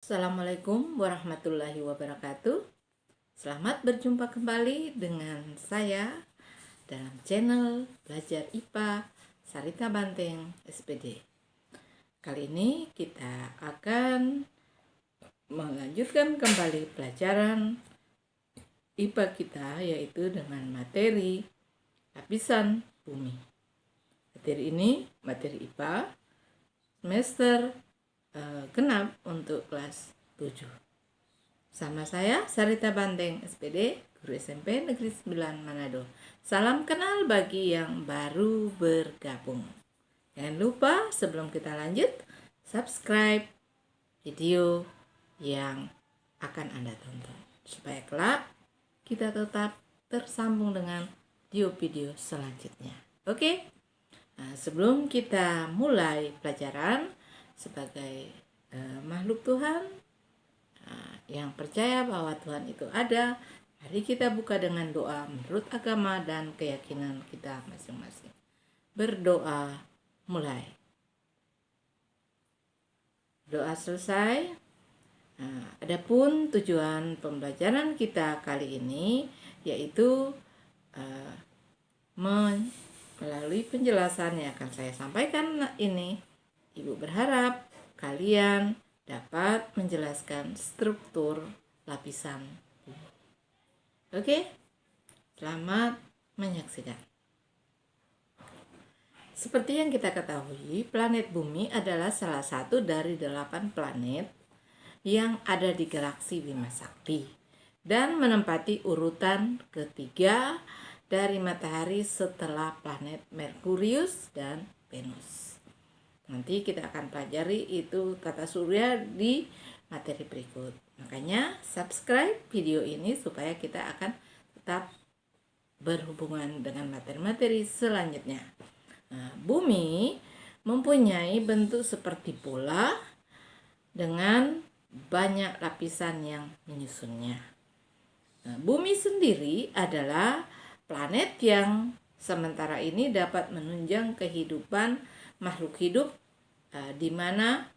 Assalamualaikum warahmatullahi wabarakatuh. Selamat berjumpa kembali dengan saya dalam channel Belajar IPA Sarita Banteng SPD. Kali ini kita akan melanjutkan kembali pelajaran IPA kita, yaitu dengan materi lapisan bumi. Materi ini materi IPA semester genap untuk kelas 7. Sama saya Sarita Banteng SPD, guru SMP Negeri 9 Manado. Salam kenal bagi yang baru bergabung. Jangan lupa sebelum kita lanjut, subscribe video yang akan Anda tonton, supaya kelak kita tetap tersambung dengan video-video selanjutnya. Oke? Nah, sebelum kita mulai pelajaran, sebagai makhluk Tuhan yang percaya bahwa Tuhan itu ada, mari kita buka dengan doa menurut agama dan keyakinan kita masing-masing. Berdoa mulai. Doa selesai. Adapun tujuan pembelajaran kita kali ini yaitu melalui penjelasan yang akan saya sampaikan ini, Ibu berharap kalian dapat menjelaskan struktur lapisan bumi. Oke? Selamat menyaksikan. Seperti yang kita ketahui, planet bumi adalah salah satu dari 8 planet yang ada di galaksi Bima Sakti dan menempati urutan ketiga dari matahari setelah planet Merkurius dan Venus. Nanti kita akan pelajari itu tata surya di materi berikut. Makanya subscribe video ini supaya kita akan tetap berhubungan dengan materi-materi selanjutnya. Nah, bumi mempunyai bentuk seperti bola dengan banyak lapisan yang menyusunnya. Nah, bumi sendiri adalah planet yang sementara ini dapat menunjang kehidupan makhluk hidup, di mana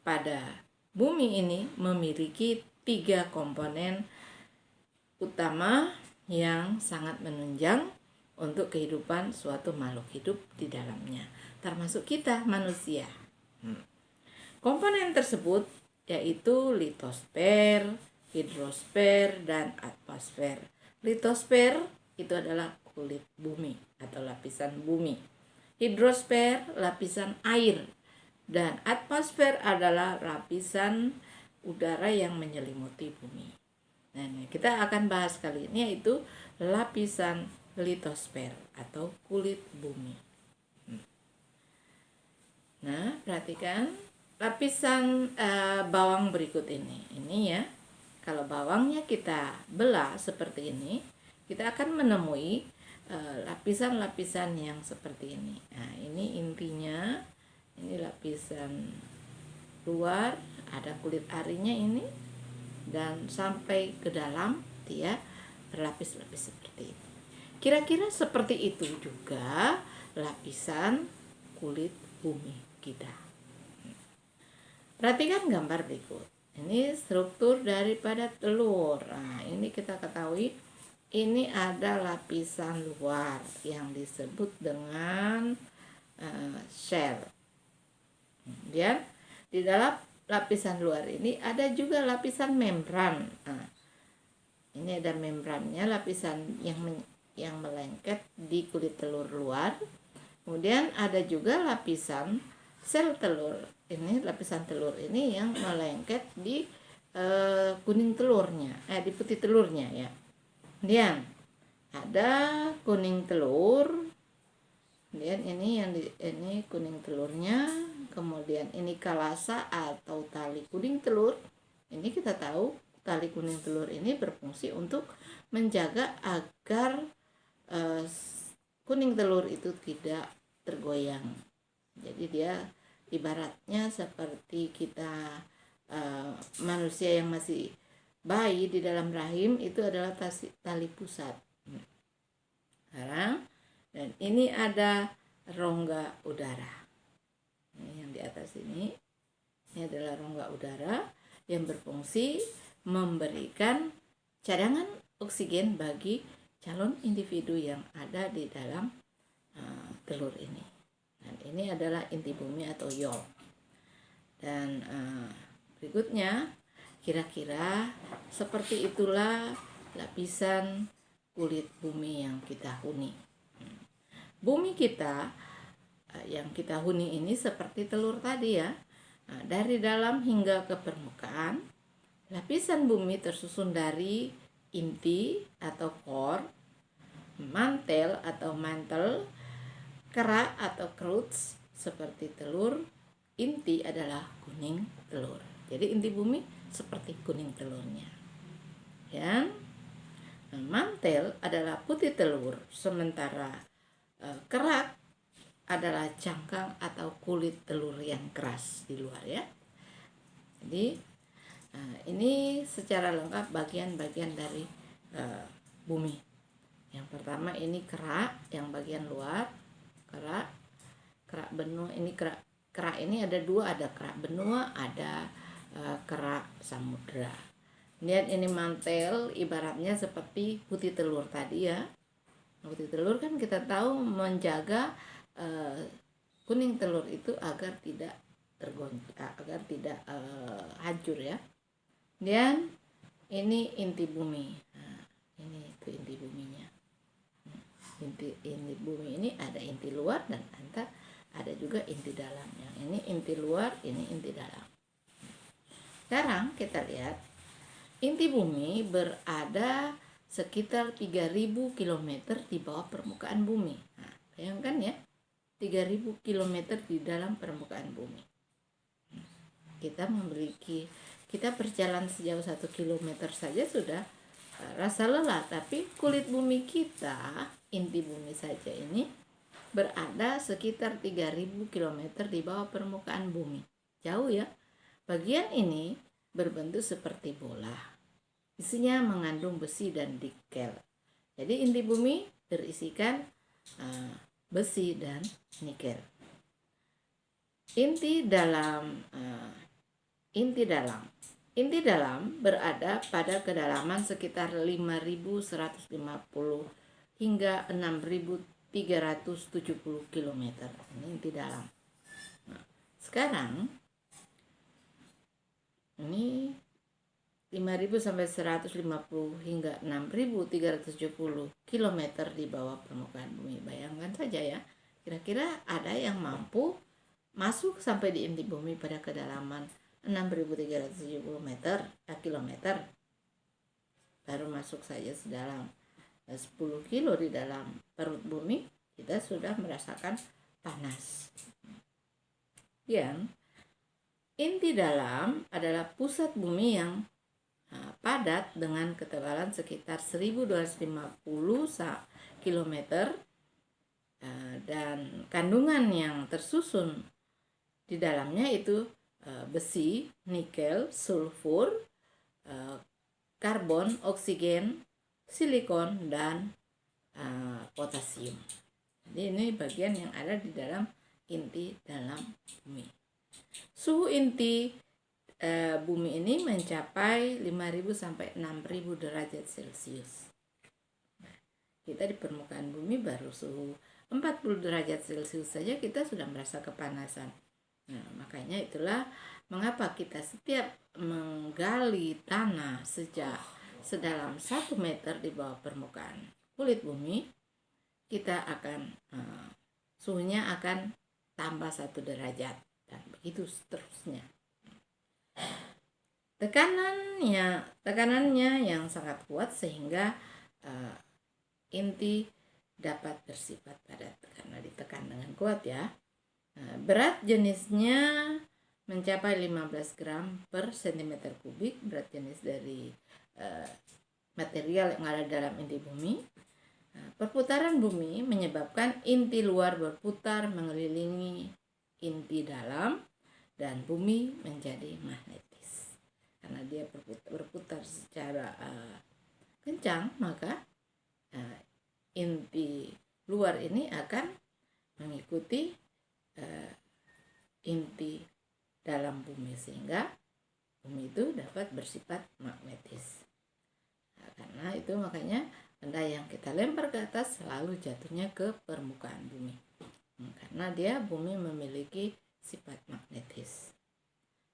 pada bumi ini memiliki 3 komponen utama yang sangat menunjang untuk kehidupan suatu makhluk hidup di dalamnya, termasuk kita manusia. Komponen tersebut yaitu litosfer, hidrosfer, dan atmosfer. Litosfer itu adalah kulit bumi atau lapisan bumi. Hidrosfer lapisan air, dan atmosfer adalah lapisan udara yang menyelimuti bumi. Nah, kita akan bahas kali ini yaitu lapisan litosfer atau kulit bumi. Nah, perhatikan lapisan bawang berikut ini. Ini ya, kalau bawangnya kita belah seperti ini, kita akan menemui lapisan-lapisan yang seperti ini. Nah, ini intinya, ini lapisan luar, ada kulit arinya ini, dan sampai ke dalam dia berlapis-lapis seperti itu. Kira-kira seperti itu juga lapisan kulit bumi kita. Perhatikan gambar berikut. Ini struktur daripada telur. Nah, ini kita ketahui ini ada lapisan luar yang disebut dengan shell. Kemudian di dalam lapisan luar ini ada juga lapisan membran. Nah, ini ada membrannya, lapisan yang melengket di kulit telur luar. Kemudian ada juga lapisan sel telur. Ini lapisan telur ini yang melengket di kuning telurnya, di putih telurnya ya. Kemudian ada kuning telur. Kemudian ini kuning telurnya. Kemudian ini kalasa atau tali kuning telur. Ini kita tahu tali kuning telur ini berfungsi untuk menjaga agar kuning telur itu tidak tergoyang. Jadi dia ibaratnya seperti kita manusia yang masih bayi di dalam rahim, itu adalah tali pusat. Sekarang, dan ini ada rongga udara. Ini yang di atas ini adalah rongga udara. yang berfungsi memberikan cadangan oksigen bagi calon individu yang ada di dalam telur ini. Dan ini adalah inti bumi atau yolk. Dan berikutnya kira-kira seperti itulah lapisan kulit bumi yang kita huni. Bumi kita yang kita huni ini seperti telur tadi ya. Dari dalam hingga ke permukaan, lapisan bumi tersusun dari inti atau core, mantel atau mantle, kerak atau crust seperti telur. Inti adalah kuning telur. Jadi inti bumi seperti kuning telurnya. Dan mantel adalah putih telur, sementara kerak adalah cangkang atau kulit telur yang keras di luar ya. Jadi ini secara lengkap bagian-bagian dari bumi. Yang pertama ini kerak yang bagian luar, kerak benua. Ini kerak ini ada dua, ada kerak benua, ada kerak samudra. Lihat ini mantel ibaratnya seperti putih telur tadi ya. Putih telur kan kita tahu menjaga kuning telur itu agar tidak hancur ya. Dan ini inti bumi. Nah, ini itu inti buminya. Inti bumi ini ada inti luar dan ada juga inti dalamnya. Ini inti luar, ini inti dalam. Sekarang kita lihat inti bumi berada sekitar 3000 km di bawah permukaan bumi. Nah, bayangkan ya, 3000 km di dalam permukaan bumi. Kita berjalan sejauh 1 km saja sudah rasa lelah, tapi kulit bumi kita, inti bumi saja ini berada sekitar 3000 km di bawah permukaan bumi. Jauh ya. Bagian ini berbentuk seperti bola. Isinya mengandung besi dan nikel. Jadi inti bumi berisikan besi dan nikel. Inti dalam berada pada kedalaman sekitar 5150 hingga 6370 km. Ini inti dalam. Nah, sekarang ini 5000 sampai 150 hingga 6370 km di bawah permukaan bumi. Bayangkan saja ya, kira-kira ada yang mampu masuk sampai di inti bumi pada kedalaman 6370 km. Baru masuk saja sedalam 10 kilo di dalam perut bumi, kita sudah merasakan panas. Yang inti dalam adalah pusat bumi yang padat dengan ketebalan sekitar 1250 km dan kandungan yang tersusun di dalamnya itu besi, nikel, sulfur, karbon, oksigen, silikon, dan potasium. Jadi ini bagian yang ada di dalam inti dalam bumi. Suhu inti bumi ini mencapai 5000 sampai 6000 derajat Celcius. Nah, kita di permukaan bumi baru suhu 40 derajat Celcius saja kita sudah merasa kepanasan. Nah, makanya itulah mengapa kita setiap menggali tanah sedalam 1 meter di bawah permukaan kulit bumi, kita akan suhunya akan tambah 1 derajat dan begitu seterusnya. Tekanannya yang sangat kuat sehingga inti dapat bersifat padat karena ditekan dengan kuat ya. Berat jenisnya mencapai 15 gram per cm kubik, berat jenis dari material yang ada dalam inti bumi. Perputaran bumi menyebabkan inti luar berputar mengelilingi inti dalam dan bumi menjadi magnetis. Karena dia berputar secara kencang, maka inti luar ini akan mengikuti inti dalam bumi sehingga bumi itu dapat bersifat magnetis. Nah, karena itu makanya benda yang kita lempar ke atas selalu jatuhnya ke permukaan bumi. Karena bumi memiliki sifat magnetis.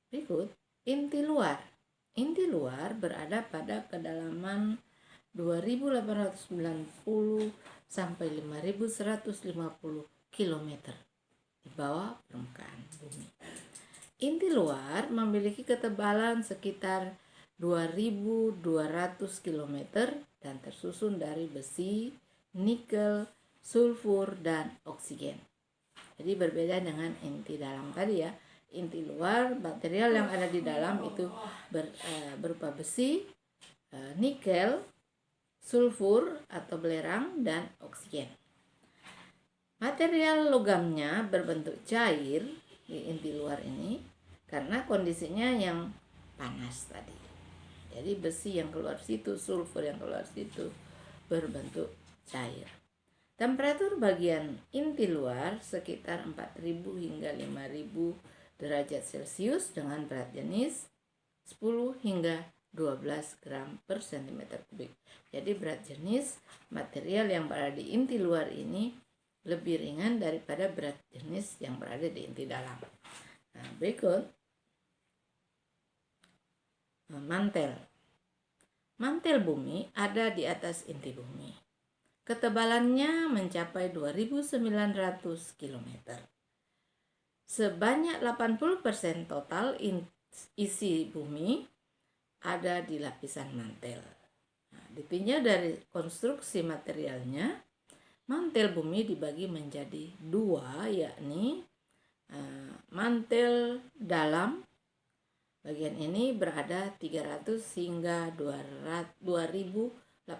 Berikut inti luar. Inti luar berada pada kedalaman 2890 sampai 5150 km di bawah permukaan bumi. Inti luar memiliki ketebalan sekitar 2200 km dan tersusun dari besi, nikel, sulfur, dan oksigen. Jadi berbeda dengan inti dalam tadi ya. Inti luar, material yang ada di dalam itu berupa besi, nikel, sulfur atau belerang, dan oksigen. Material logamnya berbentuk cair di inti luar ini karena kondisinya yang panas tadi. Jadi besi yang keluar situ, sulfur yang keluar situ berbentuk cair. Temperatur bagian inti luar sekitar 4000 hingga 5000 derajat Celcius dengan berat jenis 10 hingga 12 gram per cm kubik. Jadi berat jenis material yang berada di inti luar ini lebih ringan daripada berat jenis yang berada di inti dalam. Nah, berikut mantel. Mantel bumi ada di atas inti bumi. Ketebalannya mencapai 2900 km. Sebanyak 80% total isi bumi ada di lapisan mantel. Nah, ditinjau dari konstruksi materialnya, mantel bumi dibagi menjadi dua, yakni mantel dalam. Bagian ini berada 300 hingga 2890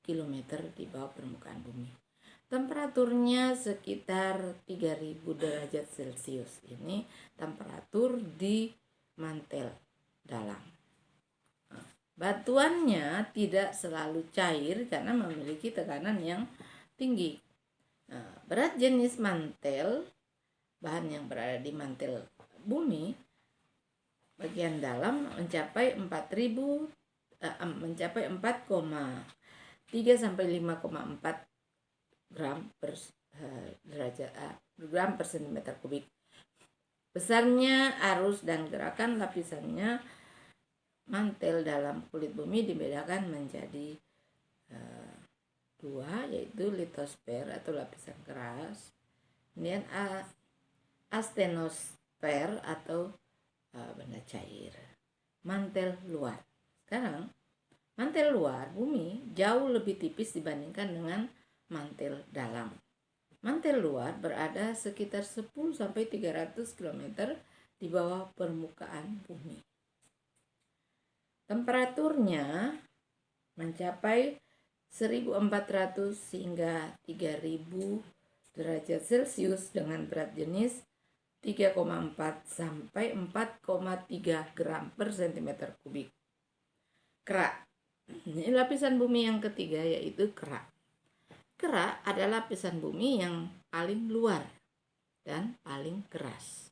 km di bawah permukaan bumi. Temperaturnya sekitar 3000 derajat Celcius. Ini temperatur di mantel dalam. Batuannya tidak selalu cair karena memiliki tekanan yang tinggi. Berat jenis mantel, bahan yang berada di mantel bumi bagian dalam mencapai 4,3 sampai 5,4 gram per gram per cm kubik. Besarnya, arus, dan gerakan lapisannya mantel dalam kulit bumi dibedakan menjadi dua, yaitu litosfer atau lapisan keras, kemudian astenosfer atau benda cair. Mantel luar. Sekarang mantel luar bumi jauh lebih tipis dibandingkan dengan mantel dalam. Mantel luar berada sekitar 10 sampai 300 km di bawah permukaan bumi. Temperaturnya mencapai 1400 hingga 3000 derajat Celcius dengan berat jenis 3,4 sampai 4,3 gram per cm kubik. Kerak. Ini lapisan bumi yang ketiga, yaitu kerak. Kerak adalah lapisan bumi yang paling luar dan paling keras.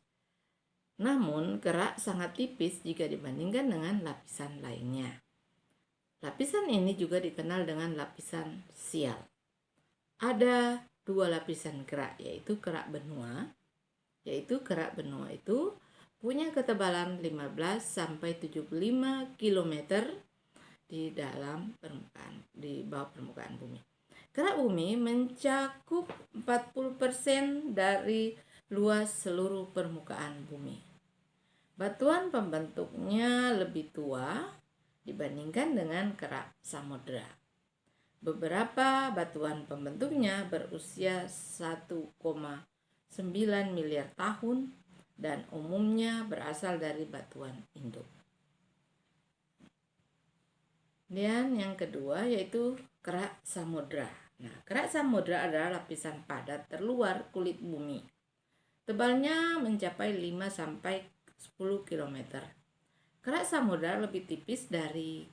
Namun kerak sangat tipis jika dibandingkan dengan lapisan lainnya. Lapisan ini juga dikenal dengan lapisan sial. Ada dua lapisan kerak, yaitu kerak benua. Kerak benua itu punya ketebalan 15 sampai 75 km di bawah permukaan bumi. Kerak bumi mencakup 40% dari luas seluruh permukaan bumi. Batuan pembentuknya lebih tua dibandingkan dengan kerak samudra. Beberapa batuan pembentuknya berusia 1,9 miliar tahun dan umumnya berasal dari batuan induk. Dan yang kedua yaitu kerak samudra. Nah, kerak samudra adalah lapisan padat terluar kulit bumi. Tebalnya mencapai 5 sampai 10 km. Kerak samudra lebih tipis dari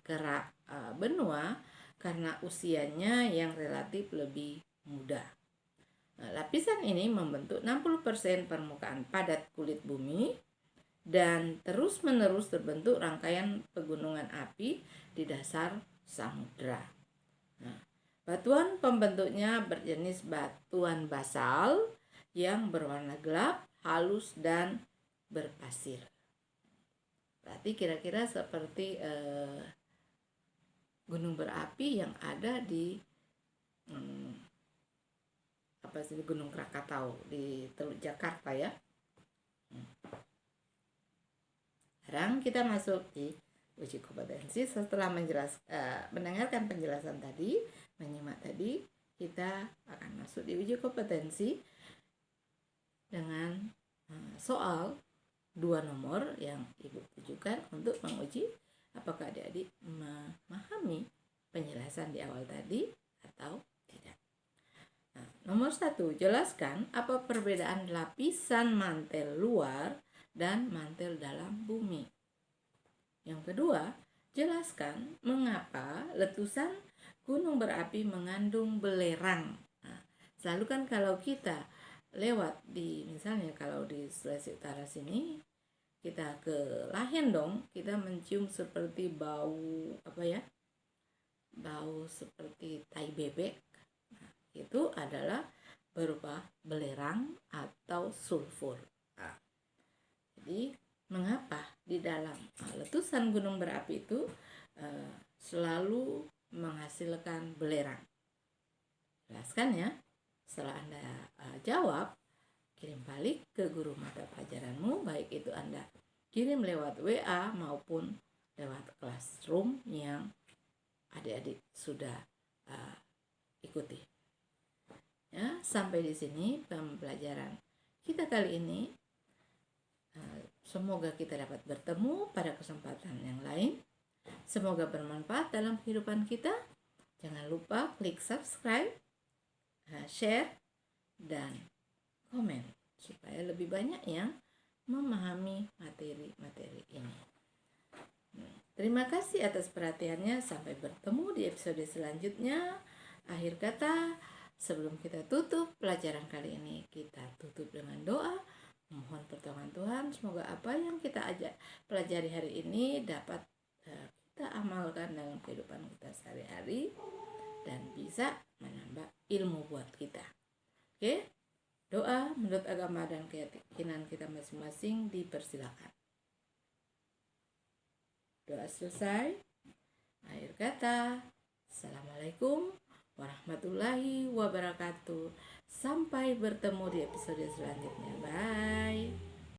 kerak benua karena usianya yang relatif lebih muda. Nah, lapisan ini membentuk 60% permukaan padat kulit bumi dan terus-menerus terbentuk rangkaian pegunungan api di dasar samudra. Nah, batuan pembentuknya berjenis batuan basal yang berwarna gelap, halus, dan berpasir. Berarti kira-kira seperti gunung berapi yang ada di Gunung Krakatau di Teluk Jakarta ya. Sekarang kita masuk di uji kompetensi. Setelah mendengarkan penjelasan tadi, menyimak tadi, kita akan masuk di uji kompetensi dengan soal 2 nomor yang Ibu tujukan untuk menguji apakah adik-adik memahami penjelasan di awal tadi atau tidak. Nomor 1, jelaskan apa perbedaan lapisan mantel luar dan mantel dalam bumi. Yang kedua, jelaskan mengapa letusan gunung berapi mengandung belerang. Nah, selalu kan kalau kita lewat misalnya kalau di Sulawesi Utara sini, kita ke Lahendong, kita mencium seperti bau bau seperti tai bebek. Itu adalah berupa belerang atau sulfur. Nah, jadi mengapa di dalam letusan gunung berapi itu selalu menghasilkan belerang? Jelaskan ya. Setelah Anda jawab, kirim balik ke guru mata pelajaranmu, baik itu Anda kirim lewat WA maupun lewat classroom yang adik-adik sudah ikuti. Ya, sampai di sini pembelajaran kita kali ini. Semoga kita dapat bertemu pada kesempatan yang lain. Semoga bermanfaat dalam kehidupan kita. Jangan lupa klik subscribe, share, dan komen supaya lebih banyak yang memahami materi-materi ini. Terima kasih atas perhatiannya. Sampai bertemu di episode selanjutnya. Akhir kata, sebelum kita tutup pelajaran kali ini, kita tutup dengan doa. Mohon pertolongan Tuhan, semoga apa yang kita pelajari hari ini dapat kita amalkan dalam kehidupan kita sehari-hari dan bisa menambah ilmu buat kita. Oke? Doa menurut agama dan keyakinan kita masing-masing dipersilakan. Doa selesai. Akhir kata, Assalamualaikum warahmatullahi wabarakatuh. Sampai bertemu di episode selanjutnya. Bye.